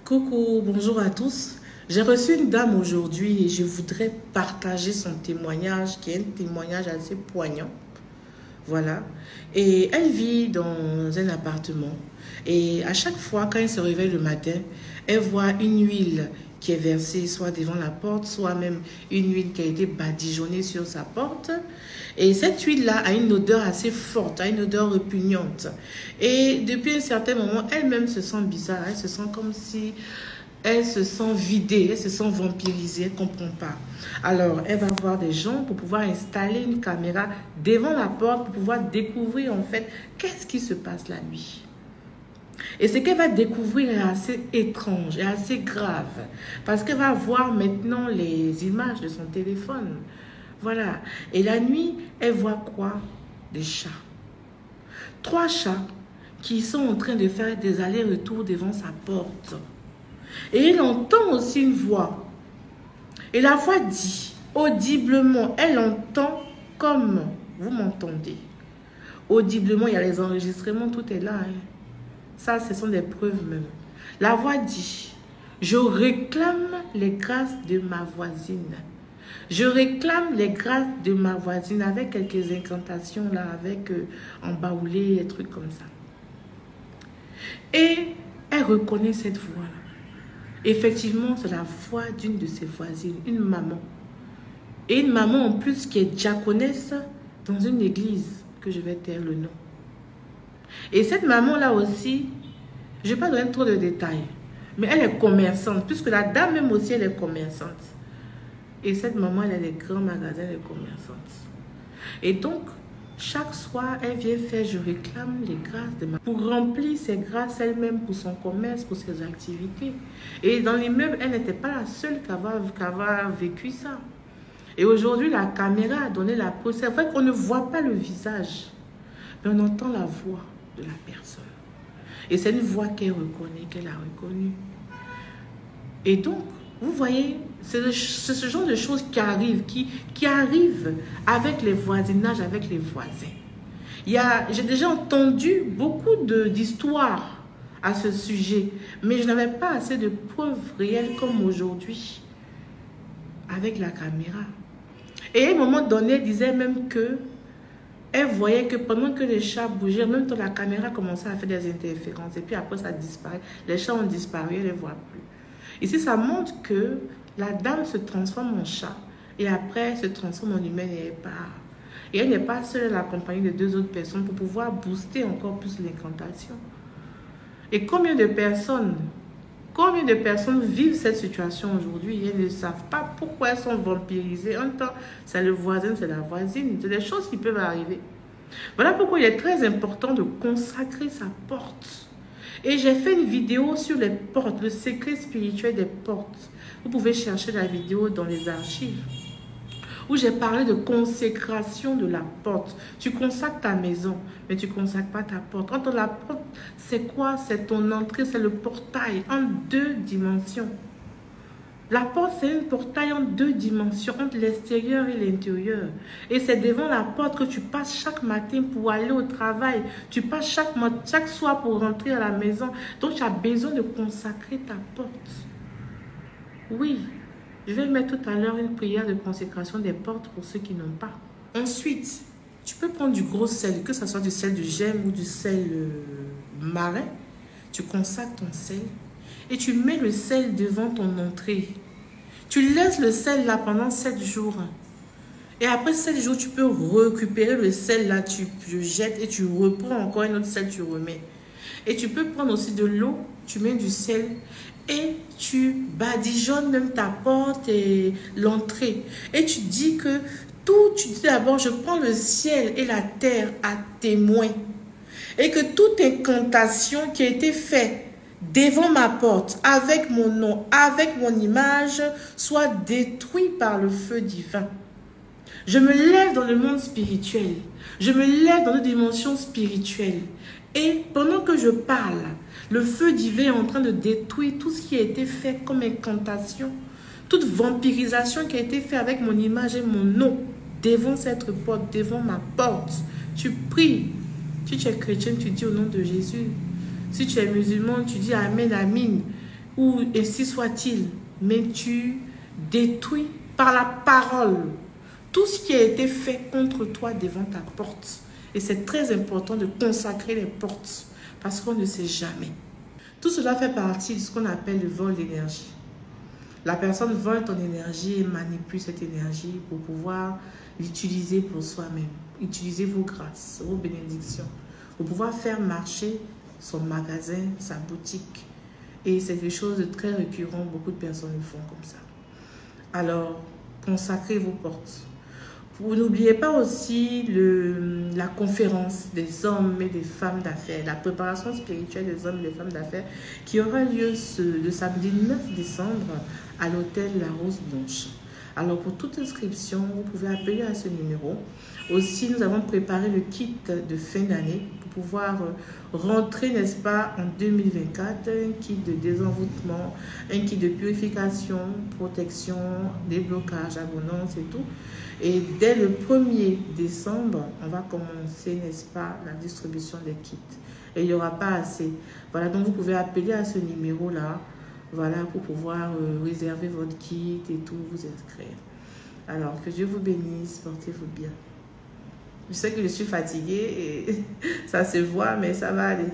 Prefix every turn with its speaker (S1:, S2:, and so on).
S1: Coucou, bonjour à tous. J'ai reçu une dame aujourd'hui et je voudrais partager son témoignage qui est un témoignage assez poignant. Voilà. Et elle vit dans un appartement. Et à chaque fois, quand elle se réveille le matin, elle voit une huile qui est versée soit devant la porte, soit même une huile qui a été badigeonnée sur sa porte. Et cette huile-là a une odeur assez forte, a une odeur répugnante. Et depuis un certain moment, elle-même se sent bizarre. Elle se sent comme si elle se sent vidée, elle se sent vampirisée, elle ne comprend pas. Alors, elle va voir des gens pour pouvoir installer une caméra devant la porte pour pouvoir découvrir en fait qu'est-ce qui se passe la nuit. Et ce qu'elle va découvrir est assez étrange et assez grave parce qu'elle va voir maintenant les images de son téléphone. Voilà. Et la nuit, elle voit quoi? Des chats. 3 chats qui sont en train de faire des allers-retours devant sa porte. Et elle entend aussi une voix. Et la voix dit audiblement, elle entend comme vous m'entendez. Audiblement, il y a les enregistrements, tout est là. Ça, ce sont des preuves même. La voix dit, je réclame les grâces de ma voisine. Je réclame les grâces de ma voisine avec quelques incantations là, avec en baoulé, des trucs comme ça. Et elle reconnaît cette voix-là. Effectivement, c'est la voix d'une de ses voisines, une maman. Et une maman en plus qui est diaconesse dans une église, que je vais taire le nom. Et cette maman-là aussi, je ne vais pas donner trop de détails, mais elle est commerçante, puisque la dame même aussi, elle est commerçante. Et cette maman, elle a des grands magasins, elle est commerçante. Et donc, chaque soir, elle vient faire, je réclame les grâces de ma... pour remplir ses grâces elle-même pour son commerce, pour ses activités. Et dans l'immeuble, elle n'était pas la seule qui avait vécu ça. Et aujourd'hui, la caméra a donné la preuve. C'est vrai qu'on ne voit pas le visage, mais on entend la voix de la personne. Et c'est une voix qu'elle reconnaît, qu'elle a reconnue. Et donc, vous voyez, c'est ce genre de choses qui arrivent, qui arrivent avec les voisinages, avec les voisins. J'ai déjà entendu beaucoup d'histoires à ce sujet, mais je n'avais pas assez de preuves réelles comme aujourd'hui avec la caméra. Et à un moment donné, elle disait même que elle voyait que pendant que les chats bougeaient, même quand la caméra commençait à faire des interférences, et puis après ça disparaît, les chats ont disparu, elle ne les voit plus. Ici, ça montre que la dame se transforme en chat et après elle se transforme en humaine et elle part. Et elle n'est pas seule, elle est accompagnée de 2 autres personnes pour pouvoir booster encore plus l'incantation. Et combien de personnes vivent cette situation aujourd'hui et elles ne savent pas pourquoi elles sont vampirisées. En temps, c'est le voisin, c'est la voisine. C'est des choses qui peuvent arriver. Voilà pourquoi il est très important de consacrer sa porte. Et j'ai fait une vidéo sur les portes, le secret spirituel des portes. Vous pouvez chercher la vidéo dans les archives. Où j'ai parlé de consécration de la porte. Tu consacres ta maison, mais tu ne consacres pas ta porte. Entre la porte, c'est quoi? C'est ton entrée, c'est le portail en 2 dimensions. La porte, c'est un portail en 2 dimensions, entre l'extérieur et l'intérieur. Et c'est devant la porte que tu passes chaque matin pour aller au travail. Tu passes chaque soir pour rentrer à la maison. Donc, tu as besoin de consacrer ta porte. Oui. Je vais mettre tout à l'heure une prière de consécration des portes pour ceux qui n'ont pas. Ensuite, tu peux prendre du gros sel, que ce soit du sel de gemme ou du sel marin. Tu consacres ton sel et tu mets le sel devant ton entrée. Tu laisses le sel là pendant 7 jours. Et après 7 jours, tu peux récupérer le sel là, tu jettes et tu reprends encore un autre sel, tu remets. Et tu peux prendre aussi de l'eau, tu mets du sel et tu badigeonnes même ta porte et l'entrée. Et tu dis que tu dis d'abord, je prends le ciel et la terre à témoin. Et que toute incantation qui a été faite devant ma porte, avec mon nom, avec mon image, soit détruite par le feu divin. Je me lève dans le monde spirituel. Je me lève dans une dimension spirituelle. Et pendant que je parle, le feu divin est en train de détruire tout ce qui a été fait comme incantation, toute vampirisation qui a été faite avec mon image et mon nom devant cette porte, devant ma porte. Tu pries. Si tu es chrétien, tu dis au nom de Jésus. Si tu es musulman, tu dis Amen, Amin. ou ainsi soit-il, mais tu détruis par la parole tout ce qui a été fait contre toi devant ta porte. Et c'est très important de consacrer les portes parce qu'on ne sait jamais. Tout cela fait partie de ce qu'on appelle le vol d'énergie. La personne vole ton énergie et manipule cette énergie pour pouvoir l'utiliser pour soi-même. Utiliser vos grâces, vos bénédictions, pour pouvoir faire marcher son magasin, sa boutique. Et c'est quelque chose de très récurrent, beaucoup de personnes le font comme ça. Alors, consacrez vos portes. Vous n'oubliez pas aussi la conférence des hommes et des femmes d'affaires, la préparation spirituelle des hommes et des femmes d'affaires qui aura lieu le samedi 9 décembre à l'hôtel La Rose Blanche. Alors pour toute inscription, vous pouvez appeler à ce numéro. Aussi, nous avons préparé le kit de fin d'année pour pouvoir rentrer, n'est-ce pas, en 2024, un kit de désenvoûtement, un kit de purification, protection, déblocage, abondance et tout. Et dès le 1er décembre, on va commencer, n'est-ce pas, la distribution des kits. Et il n'y aura pas assez. Voilà, donc vous pouvez appeler à ce numéro-là, voilà, pour pouvoir réserver votre kit et tout, vous inscrire. Alors, que Dieu vous bénisse, portez-vous bien. Je sais que je suis fatiguée et ça se voit, mais ça va aller.